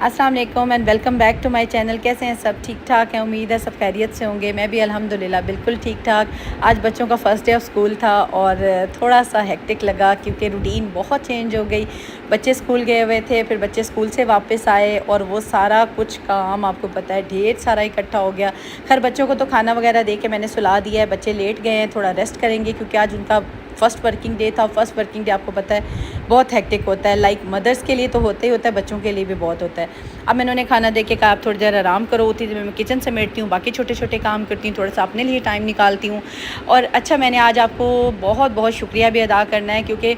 अस्सलाम वालेकुम and welcome back to my channel. कैसे हैं सब? ठीक ठाक हैं, उम्मीद है सब खैरियत से होंगे। मैं भी अल्हम्दुलिल्लाह बिल्कुल ठीक ठाक। आज बच्चों का फ़र्स्ट डे ऑफ स्कूल था और थोड़ा सा हेक्टिक लगा क्योंकि रूटीन बहुत चेंज हो गई। बच्चे स्कूल गए हुए थे, फिर बच्चे स्कूल से वापस आए और वो सारा कुछ काम आपको पता है ढेर सारा इकट्ठा हो गया। खैर बच्चों को तो खाना वगैरह दे के मैंने सुला दिया है, बच्चे लेट गए हैं, थोड़ा रेस्ट करेंगे क्योंकि आज उनका फ़र्स्ट वर्किंग डे था। फ़र्स्ट वर्किंग डे आपको पता है बहुत हेक्टिक होता है, लाइक मदर्स के लिए तो होता ही होता है, बच्चों के लिए भी बहुत होता है। अब मैंने उन्हें खाना दे के कहा आप थोड़ी देर आराम करो, उतनी देर में मैं किचन समेटती हूँ, बाकी छोटे छोटे काम करती हूँ, थोड़ा सा अपने लिए टाइम निकालती हूँ। और अच्छा, मैंने आज आपको बहुत बहुत शुक्रिया भी अदा करना है क्योंकि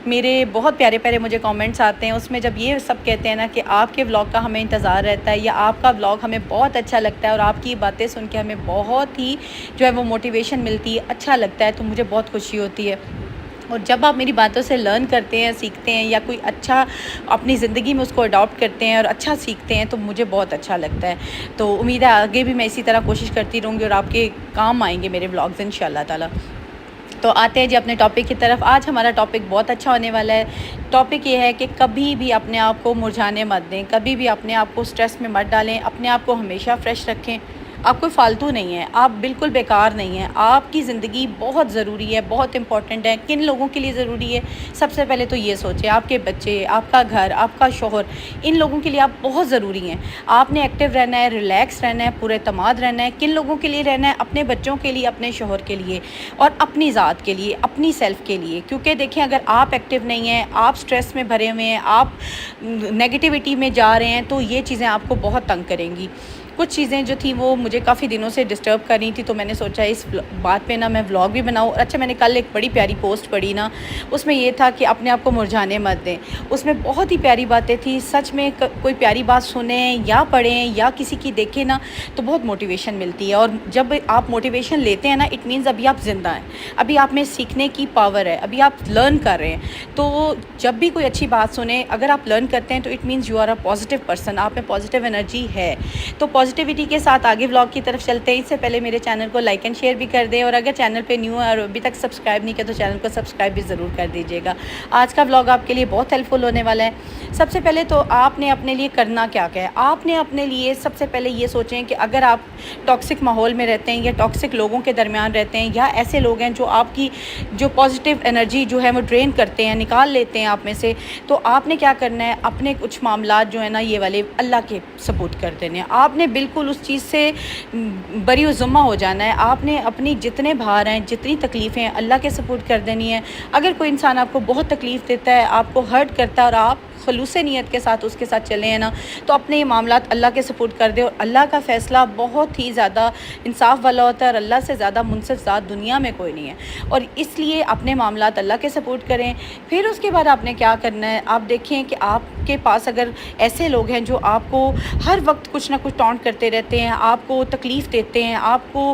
मेरे बहुत प्यारे प्यारे मुझे कमेंट्स आते हैं, उसमें जब ये सब कहते हैं ना कि आपके व्लॉग का हमें इंतज़ार रहता है या आपका व्लॉग हमें बहुत अच्छा लगता है और आपकी बातें सुन के हमें बहुत ही जो है वो मोटिवेशन मिलती है, अच्छा लगता है, तो मुझे बहुत खुशी होती है। और जब आप मेरी बातों से लर्न करते हैं, सीखते हैं या कोई अच्छा अपनी ज़िंदगी में उसको अडॉप्ट करते हैं और अच्छा सीखते हैं तो मुझे बहुत अच्छा लगता है। तो उम्मीद है आगे भी मैं इसी तरह कोशिश करती रहूँगी और आपके काम आएंगे मेरे व्लॉग्स इंशाल्लाह ताला। तो आते हैं जी अपने टॉपिक की तरफ। आज हमारा टॉपिक बहुत अच्छा होने वाला है। टॉपिक ये है कि कभी भी अपने आप को मुरझाने मत दें, कभी भी अपने आप को स्ट्रेस में मत डालें, अपने आप को हमेशा फ्रेश रखें। आप कोई फ़ालतू नहीं है, आप बिल्कुल बेकार नहीं हैं, आपकी ज़िंदगी बहुत ज़रूरी है, बहुत इंपॉर्टेंट है। किन लोगों के लिए ज़रूरी है? सबसे पहले तो ये सोचें, आपके बच्चे, आपका घर, आपका शौहर, इन लोगों के लिए आप बहुत ज़रूरी हैं। आपने एक्टिव रहना है, रिलैक्स रहना है, पूरे तमाद रहना है। किन लोगों के लिए रहना है? अपने बच्चों के लिए, अपने शौहर के लिए और अपनी ज़ात के लिए, अपनी सेल्फ़ के लिए। क्योंकि देखें, अगर आप एक्टिव नहीं हैं, आप स्ट्रेस में भरे हुए हैं, आप नेगेटिविटी में जा रहे हैं तो ये चीज़ें आपको बहुत तंग करेंगी। कुछ चीज़ें जो थी वो मुझे काफ़ी दिनों से डिस्टर्ब कर रही थी, तो मैंने सोचा इस बात पे ना मैं व्लॉग भी बनाऊँ। अच्छा, मैंने कल एक बड़ी प्यारी पोस्ट पढ़ी ना, उसमें ये था कि अपने आप को मुरझाने मत दें। उसमें बहुत ही प्यारी बातें थी। सच में कोई प्यारी बात सुने या पढ़ें या किसी की देखें ना तो बहुत मोटिवेशन मिलती है। और जब आप मोटिवेशन लेते हैं ना, इट मीन्स अभी आप ज़िंदा हैं, अभी आप में सीखने की पावर है, अभी आप लर्न कर रहे हैं। तो जब भी कोई अच्छी बात सुने, अगर आप लर्न करते हैं तो it means you are a positive person, आप में पॉजिटिव एनर्जी है। तो पॉजिटिविटी के साथ आगे व्लॉग की तरफ चलते हैं। इससे पहले मेरे चैनल को लाइक एंड शेयर भी कर दें और अगर चैनल पे न्यू है और अभी तक सब्सक्राइब नहीं किया तो चैनल को सब्सक्राइब भी ज़रूर कर दीजिएगा। आज का व्लॉग आपके लिए बहुत हेल्पफुल होने वाला है। सबसे पहले तो आपने अपने लिए करना क्या क्या है? आपने अपने लिए सबसे पहले ये सोचें कि अगर आप टॉक्सिक माहौल में रहते हैं या टॉक्सिक लोगों के दरमियान रहते हैं या ऐसे लोग हैं जो आपकी जो पॉजिटिव एनर्जी जो है वो ड्रेन करते हैं, निकाल लेते हैं आप में से, तो आपने क्या करना है? अपने कुछ मामलात जो है ना ये वाले अल्लाह के सपोर्ट कर देने हैं। आपने बिल्कुल उस चीज़ से बरी ज़ुम्मा हो जाना है। आपने अपनी जितने भार हैं, जितनी तकलीफ़ें हैं, अल्लाह के सपोर्ट कर देनी है। अगर कोई इंसान आपको बहुत तकलीफ़ देता है, आपको हर्ट करता है और आप खलूस नीयत के साथ उसके साथ चले हैं ना, तो अपने ये मामलात अल्लाह के सपोर्ट कर दे और अल्लाह का फ़ैसला बहुत ही ज़्यादा इंसाफ वाला होता है और अल्लाह से ज़्यादा मुनसिफ ज़ात दुनिया में कोई नहीं है। और इसलिए अपने मामलात अल्लाह के सपोर्ट करें। फिर उसके बाद आपने क्या करना है? आप देखें कि आपके पास अगर ऐसे लोग हैं जो आपको हर वक्त कुछ ना कुछ टॉन्ट करते रहते हैं, आपको तकलीफ़ देते हैं, आपको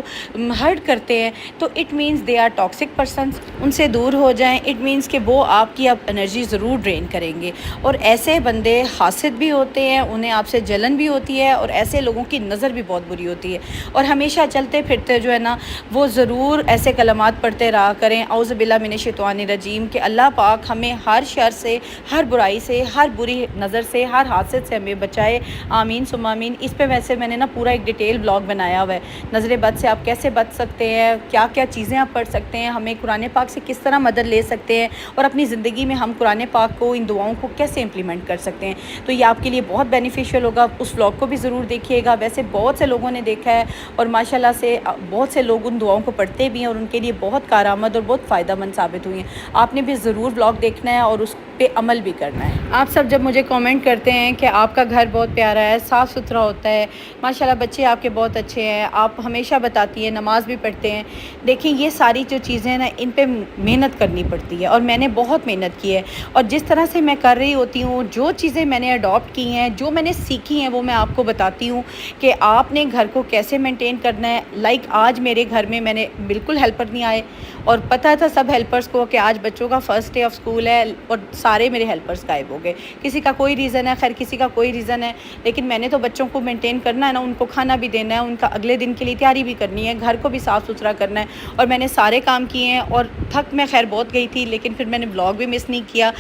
हर्ट करते हैं, तो it means they are toxic persons. उनसे दूर हो जाएं। इट मीन्स कि वो आपकी अब एनर्जी ज़रूर ड्रेन करेंगे और ऐसे बंदे हासिद भी होते हैं, उन्हें आपसे जलन भी होती है और ऐसे लोगों की नज़र भी बहुत बुरी होती है। और हमेशा चलते फिरते जो है ना वो ज़रूर ऐसे कलमात पढ़ते रहा करें, औज़ु बिल्लाहि मिनश शैतानिर रजीम, कि अल्लाह पाक हमें हर शर से, हर बुराई से, हर बुरी नज़र से, हर हादसे से हमें बचाए। आमीन सुम्मा आमीन। इस पे वैसे मैंने ना पूरा एक डिटेल ब्लॉग बनाया हुआ है, नज़र बद से आप कैसे बच सकते हैं, क्या क्या चीज़ें आप पढ़ सकते हैं, हमें कुरान पाक से किस तरह मदद ले सकते हैं और अपनी ज़िंदगी में हम कुरान पाक को, इन दुआओं को कैसे इम्प्लीमेंट कर सकते हैं। तो ये आपके लिए बहुत बेनिफिशियल होगा। उस व्लॉग को भी ज़रूर देखिएगा। वैसे बहुत से लोगों ने देखा है और माशाल्लाह से बहुत से लोग उन दुआओं को पढ़ते भी हैं और उनके लिए बहुत कारआमद और बहुत फ़ायदेमंद साबित हुई हैं। आपने भी ज़रूर व्लॉग देखना है और उस पे अमल भी करना है। आप सब जब मुझे कमेंट करते हैं कि आपका घर बहुत प्यारा है, साफ़ सुथरा होता है, माशाल्लाह बच्चे आपके बहुत अच्छे हैं, आप हमेशा बताती हैं, नमाज़ भी पढ़ते हैं, देखिए ये सारी जो चीज़ें हैं ना, इन पे मेहनत करनी पड़ती है और मैंने बहुत मेहनत की है। और जिस तरह से मैं कर रही होती हूँ, जो चीज़ें मैंने अडॉप्ट की हैं, जो मैंने सीखी हैं, वो मैं आपको बताती हूँ कि आपने घर को कैसे मेंटेन करना है। लाइक आज मेरे घर में मैंने बिल्कुल हेल्पर नहीं आए और पता था सब हेल्पर्स को कि आज बच्चों का फ़र्स्ट डे ऑफ स्कूल है और سارے میرے ہیلپرز غائب ہو گئے. کسی کا کوئی ریزن ہے، خیر کسی کا کوئی ریزن ہے، لیکن میں نے تو بچوں کو مینٹین کرنا ہے نا، ان کو کھانا بھی دینا ہے، ان کا اگلے دن کے لیے تیاری بھی کرنی ہے، گھر کو بھی صاف ستھرا کرنا ہے، اور میں نے سارے کام کیے ہیں. اور تھک میں خیر بہت گئی تھی، لیکن پھر میں نے بلاگ بھی مس نہیں کیا.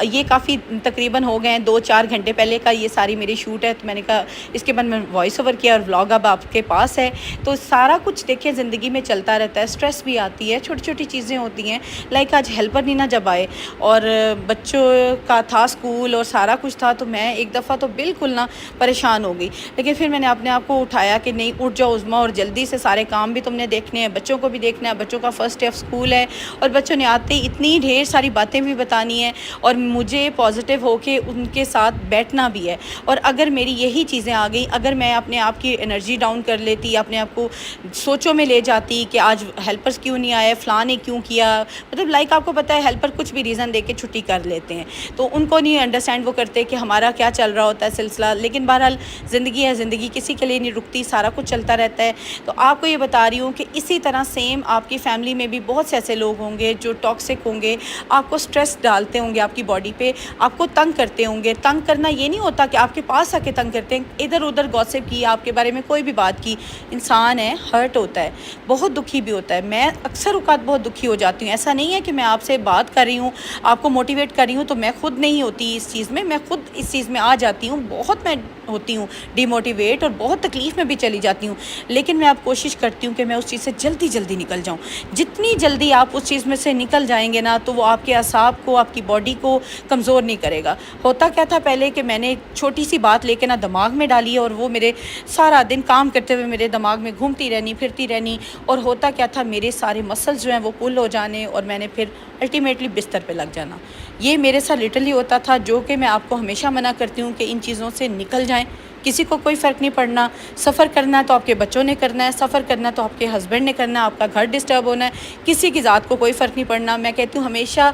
یہ کافی تقریباً ہو گئے ہیں 2-4 گھنٹے پہلے کا یہ ساری میری شوٹ ہے، تو میں نے کہا اس کے بعد میں وائس اوور کیا اور بلاگ اب آپ کے پاس ہے. تو سارا کچھ دیکھیں زندگی میں چلتا رہتا ہے، اسٹریس بھی آتی ہے، چھوٹی چھوٹی چیزیں ہوتی ہیں. لائک آج ہیلپر نہیں نا جب آئے اور بچوں کا تھا اسکول اور سارا کچھ تھا، تو میں ایک دفعہ تو بالکل نا پریشان ہو گئی. لیکن پھر میں نے اپنے آپ کو اٹھایا کہ نہیں، اٹھ جاؤ عظمیٰ، اور جلدی سے سارے کام بھی تم نے دیکھنے ہیں، بچوں کو بھی دیکھنا ہے. بچوں کا فرسٹ ڈے آف اسکول ہے اور بچوں نے آتے ہی اتنی ڈھیر ساری باتیں بھی بتانی ہیں، اور مجھے پازیٹیو ہو کے ان کے ساتھ بیٹھنا بھی ہے. اور اگر میری یہی چیزیں آ گئیں، اگر میں اپنے آپ کی انرجی ڈاؤن کر لیتی، اپنے آپ کو سوچوں میں لے جاتی کہ آج ہیلپرز کیوں نہیں آئے، فلاں نے کیوں کیا، مطلب لائک آپ کو پتہ ہے ہیلپر کچھ بھی ریزن دے کے چھٹی کر لیتے ہیں، تو ان کو نہیں انڈرسٹینڈ وہ کرتے کہ ہمارا کیا چل رہا ہوتا ہے سلسلہ. لیکن بہرحال زندگی ہے، زندگی کسی کے لیے نہیں رکتی، سارا کچھ چلتا رہتا ہے. تو آپ کو یہ بتا رہی ہوں کہ اسی طرح سیم آپ کی فیملی میں بھی بہت سے ایسے لوگ ہوں گے جو ٹاکسک ہوں گے، آپ کو سٹریس ڈالتے ہوں گے آپ کی باڈی پہ، آپ کو تنگ کرتے ہوں گے. تنگ کرنا یہ نہیں ہوتا کہ آپ کے پاس آ کے تنگ کرتے ہیں، ادھر ادھر گوسپ کی، آپ کے بارے میں کوئی بھی بات کی. انسان ہے، ہرٹ ہوتا ہے، بہت دکھی بھی ہوتا ہے. میں اکثر اوقات بہت دکھی ہو جاتی ہوں. ایسا نہیں ہے کہ میں آپ سے بات کر رہی ہوں، آپ کو موٹیویٹ کر رہی ہوں، تو میں خود نہیں ہوتی اس چیز میں خود اس چیز میں آ جاتی ہوں. بہت میں ہوتی ہوں ڈی موٹیویٹ اور بہت تکلیف میں بھی چلی جاتی ہوں، لیکن میں اب کوشش کرتی ہوں کہ میں اس چیز سے جلدی جلدی نکل جاؤں. جتنی جلدی آپ اس چیز میں سے نکل جائیں گے نا، تو وہ آپ کے اعصاب کو، آپ کی باڈی کو کمزور نہیں کرے گا. ہوتا کیا تھا پہلے کہ میں نے چھوٹی سی بات لے کے نا دماغ میں ڈالی، اور وہ میرے سارا دن کام کرتے ہوئے میرے دماغ میں گھومتی رہنی، پھرتی رہنی. اور ہوتا کیا تھا، میرے سارے مسلز جو ہیں وہ پل ہو جانے، اور میں نے پھر الٹیمیٹلی بستر پہ لگ جانا. یہ میرے ساتھ لٹرلی ہوتا تھا، جو کہ میں آپ کو ہمیشہ منع کرتی ہوں کہ ان چیزوں سے نکل جائیں. کسی کو کوئی فرق نہیں پڑنا. سفر کرنا ہے تو آپ کے بچوں نے کرنا ہے، سفر کرنا ہے تو آپ کے ہسبینڈ نے کرنا ہے، آپ کا گھر ڈسٹرب ہونا ہے، کسی کی ذات کو کوئی فرق نہیں پڑنا. میں کہتی ہوں ہمیشہ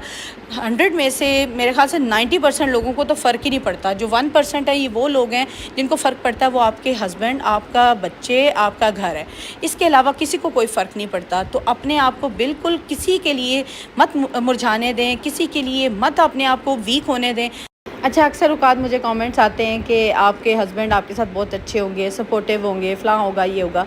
100 میں سے میرے خیال سے 90% لوگوں کو تو فرق ہی نہیں پڑتا. جو 1% ہے، یہ وہ لوگ ہیں جن کو فرق پڑتا ہے، وہ آپ کے ہسبینڈ، آپ کا بچے، آپ کا گھر ہے. اس کے علاوہ کسی کو کوئی فرق نہیں پڑتا. تو اپنے آپ کو بالکل کسی کے لیے مت مرجھانے دیں، کسی کے لیے مت اپنے آپ کو ویک ہونے دیں. اچھا، اکثر اوقات مجھے کامنٹس آتے ہیں کہ آپ کے ہسبینڈ آپ کے ساتھ بہت اچھے ہوں گے، سپورٹیو ہوں گے، فلاں ہوگا، یہ ہوگا.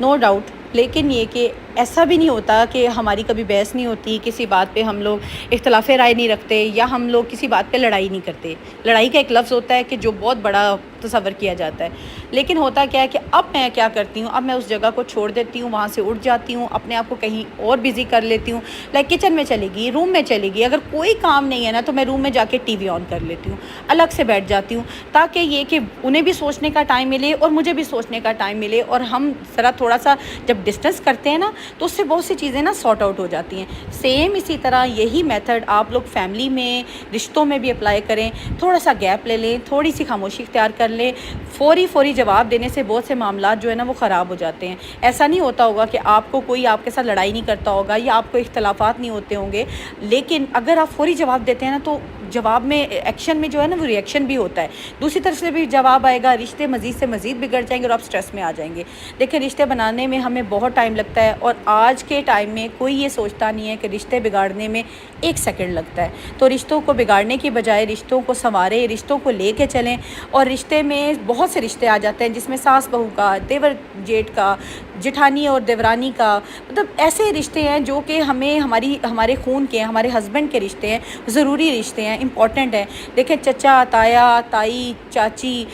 No doubt. لیکن یہ کہ ایسا بھی نہیں ہوتا کہ ہماری کبھی بحث نہیں ہوتی، کسی بات پہ ہم لوگ اختلاف رائے نہیں رکھتے، یا ہم لوگ کسی بات پہ لڑائی نہیں کرتے. لڑائی کا ایک لفظ ہوتا ہے کہ جو بہت بڑا تصور کیا جاتا ہے. لیکن ہوتا کیا ہے کہ اب میں کیا کرتی ہوں، اب میں اس جگہ کو چھوڑ دیتی ہوں، وہاں سے اٹھ جاتی ہوں، اپنے آپ کو کہیں اور بزی کر لیتی ہوں. لائک کچن میں چلے گی، روم میں چلے گی، اگر کوئی کام نہیں ہے نا تو میں روم میں جا کے ٹی وی آن کر لیتی ہوں، الگ سے بیٹھ جاتی ہوں، تاکہ یہ کہ انہیں بھی سوچنے کا ٹائم ملے اور مجھے بھی سوچنے کا ٹائم ملے. اور ہم ذرا تھوڑا سا جب ڈسٹنس کرتے ہیں نا، تو اس سے بہت سی چیزیں نا سارٹ آؤٹ ہو جاتی ہیں. سیم اسی طرح یہی میتھڈ آپ لوگ فیملی میں، رشتوں میں بھی اپلائی کریں. تھوڑا سا گیپ لے لیں، تھوڑی سی خاموشی اختیار کر لیں. فوری جواب دینے سے بہت سے معاملات جو ہے نا وہ خراب ہو جاتے ہیں. ایسا نہیں ہوتا ہوگا کہ آپ کو کوئی آپ کے ساتھ لڑائی نہیں کرتا ہوگا، یا آپ کو اختلافات نہیں ہوتے ہوں گے، لیکن اگر آپ فوری جواب دیتے ہیں نا، تو جواب میں، ایکشن میں جو ہے نا وہ ریئیکشن بھی ہوتا ہے، دوسری طرف سے بھی جواب آئے گا. رشتے مزید سے مزید بگڑ جائیں گے اور آپ سٹریس میں آ جائیں گے. دیکھیں، رشتے بنانے میں ہمیں بہت ٹائم لگتا ہے، اور آج کے ٹائم میں کوئی یہ سوچتا نہیں ہے کہ رشتے بگاڑنے میں 1 سیکنڈ لگتا ہے. تو رشتوں کو بگاڑنے کی بجائے رشتوں کو سنواریں، رشتوں کو لے کے چلیں. اور رشتے میں بہت سے رشتے آ جاتے ہیں، جس میں ساس بہو کا، دیور جیٹ کا، جٹھانی اور دیورانی کا، مطلب ایسے رشتے ہیں جو کہ ہمیں ہمارے خون کے ہیں، ہمارے ہسبینڈ کے رشتے ہیں، ضروری رشتے ہیں، امپورٹنٹ ہیں. دیکھیں، چچا، تایا، تائی، چاچی،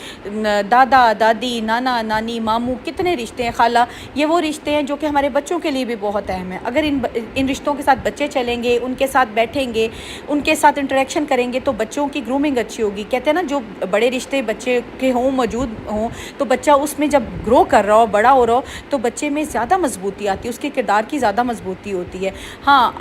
دادا، دادی، نانا، نانی، ماموں، کتنے رشتے ہیں، خالہ. یہ وہ رشتے ہیں جو کہ ہمارے بچوں کے لیے بھی بہت اہم ہیں. اگر ان رشتوں کے ساتھ بچے چلیں گے، ان کے ساتھ بیٹھیں گے، ان کے ساتھ انٹریکشن کریں گے، تو بچوں کی گرومنگ اچھی ہوگی. کہتے ہیں نا، جو بڑے رشتے بچے کے موجود ہوں، تو بچہ اس میں جب گرو کر رہا ہو، بڑا ہو رہا ہو، تو بچے میں زیادہ مضبوطی آتی ہے، اس کے کردار کی زیادہ مضبوطی ہوتی ہے. ہاں،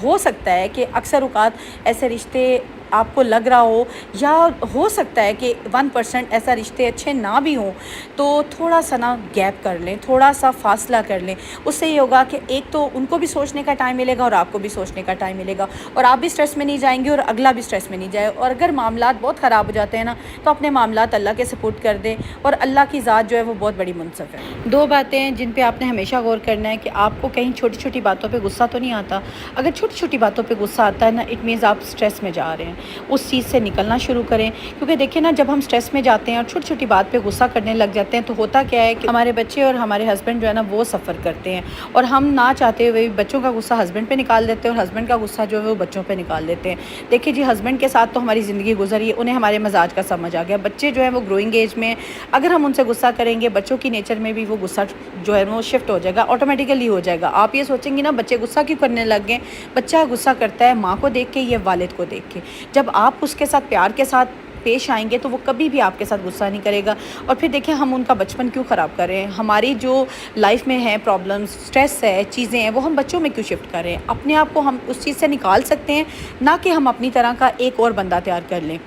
ہو سکتا ہے کہ اکثر اوقات ایسے رشتے آپ کو لگ رہا ہو، یا ہو سکتا ہے کہ 1% ایسا رشتے اچھے نہ بھی ہوں، تو تھوڑا سا نا گیپ کر لیں، تھوڑا سا فاصلہ کر لیں. اس سے یہ ہوگا کہ ایک تو ان کو بھی سوچنے کا ٹائم ملے گا، اور آپ کو بھی سوچنے کا ٹائم ملے گا، اور آپ بھی سٹریس میں نہیں جائیں گے، اور اگلا بھی سٹریس میں نہیں جائے. اور اگر معاملات بہت خراب ہو جاتے ہیں نا، تو اپنے معاملات اللہ کے سپورٹ کر دیں، اور اللہ کی ذات جو ہے وہ بہت بڑی منصف ہے. 2 باتیں جن پہ آپ نے ہمیشہ غور کرنا ہے کہ آپ کو کہیں چھوٹی چھوٹی باتوں پہ غصہ تو نہیں آتا. اگر چھوٹی چھوٹی باتوں پہ غصہ آتا ہے نا، اٹ مینز آپ سٹریس میں جا رہے ہیں. उस चीज़ से निकलना शुरू करें। क्योंकि देखिए ना, जब हम स्ट्रेस में जाते हैं और छोटी छोटी बात पे गुस्सा करने लग जाते हैं तो होता क्या है कि हमारे बच्चे और हमारे हस्बैंड जो है ना वो सफ़र करते हैं, और हम ना चाहते हुए बच्चों का गुस्सा हस्बैंड पे निकाल देते हैं और हस्बैंड का गुस्सा जो है वो बच्चों पे निकाल देते हैं। देखिए जी, हस्बैंड के साथ तो हमारी ज़िंदगी गुजरी, उन्हें हमारे मजाज का समझ आ गया। बच्चे जो है वो ग्रोइंग एज में, अगर हम उनसे गुस्सा करेंगे, बच्चों की नेचर में भी वो गुस्सा जो है वो शिफ्ट हो जाएगा, ऑटोमेटिकली हो जाएगा। आप ये सोचेंगे ना बच्चे गुस्सा क्यों करने लग गए, बच्चा गुस्सा करता है माँ को देख के या वालिद को देख के। जब आप उसके साथ प्यार के साथ पेश आएंगे तो वो कभी भी आपके साथ गुस्सा नहीं करेगा। और फिर देखिए, हम उनका बचपन क्यों ख़राब कर रहे हैं, हमारी जो लाइफ में है प्रॉब्लम्स, स्ट्रेस है, चीज़ें हैं, वो हम बच्चों में क्यों शिफ्ट कर रहे हैं। अपने आप को हम उस चीज़ से निकाल सकते हैं, ना कि हम अपनी तरह का एक और बंदा तैयार कर लें।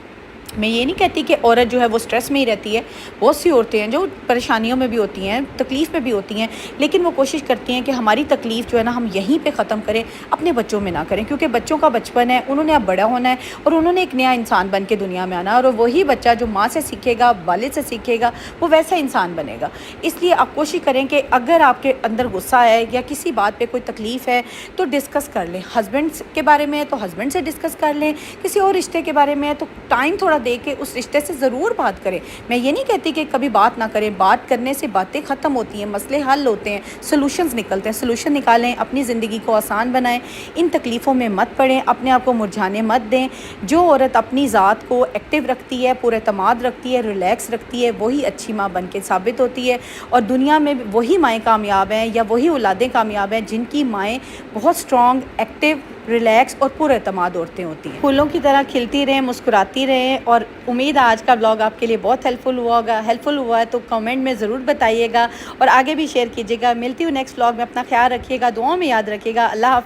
मैं ये नहीं कहती कि औरत जो है वो स्ट्रेस में ही रहती है, बहुत सी औरतें हैं जो परेशानियों में भी होती हैं, तकलीफ़ में भी होती हैं, लेकिन वो कोशिश करती हैं कि हमारी तकलीफ़ जो है ना हम यहीं पे ख़त्म करें, अपने बच्चों में ना करें। क्योंकि बच्चों का बचपन है, उन्होंने अब बड़ा होना है और उन्होंने एक नया इंसान बन के दुनिया में आना है, और वही बच्चा जो माँ से सीखेगा, वालिद से सीखेगा, वो वैसा इंसान बनेगा। इसलिए आप कोशिश करें कि अगर आपके अंदर गुस्सा है या किसी बात पर कोई तकलीफ़ है तो डिस्कस कर लें। हस्बैंड के बारे में है तो हस्बैंड से डिस्कस कर लें, किसी और रिश्ते के बारे में है तो टाइम थोड़ा दे के उस रिश्ते से ज़रूर बात करें। मैं ये नहीं कहती कि कभी बात ना करें, बात करने से बातें ख़त्म होती हैं, मसले हल होते हैं, सॉल्यूशंस निकलते हैं। सॉल्यूशन निकालें, अपनी ज़िंदगी को आसान बनाएं, इन तकलीफ़ों में मत पड़ें, अपने आप को मुरझाने मत दें। जो औरत अपनी ज़ात को एक्टिव रखती है, पूरे एतमाद रखती है, रिलैक्स रखती है, वही अच्छी माँ बन के साबित होती है। और दुनिया में वही माएँ कामयाब हैं या वही औलादें कामयाब हैं जिनकी माएँ बहुत स्ट्रॉन्ग, एक्टिव, रिलैक्स और पूरे एतमाद औरतें होती हैं। फूलों की तरह खिलती रहें, मुस्कुराती रहें। और उम्मीद है आज का ब्लॉग आपके लिए बहुत हेल्पफुल हुआ है तो कमेंट में ज़रूर बताइएगा और आगे भी शेयर कीजिएगा। मिलती हूँ नेक्स्ट ब्लॉग में, अपना ख्याल रखिएगा, दुआओं में याद रखिएगा। अल्लाह हाफ़िज़।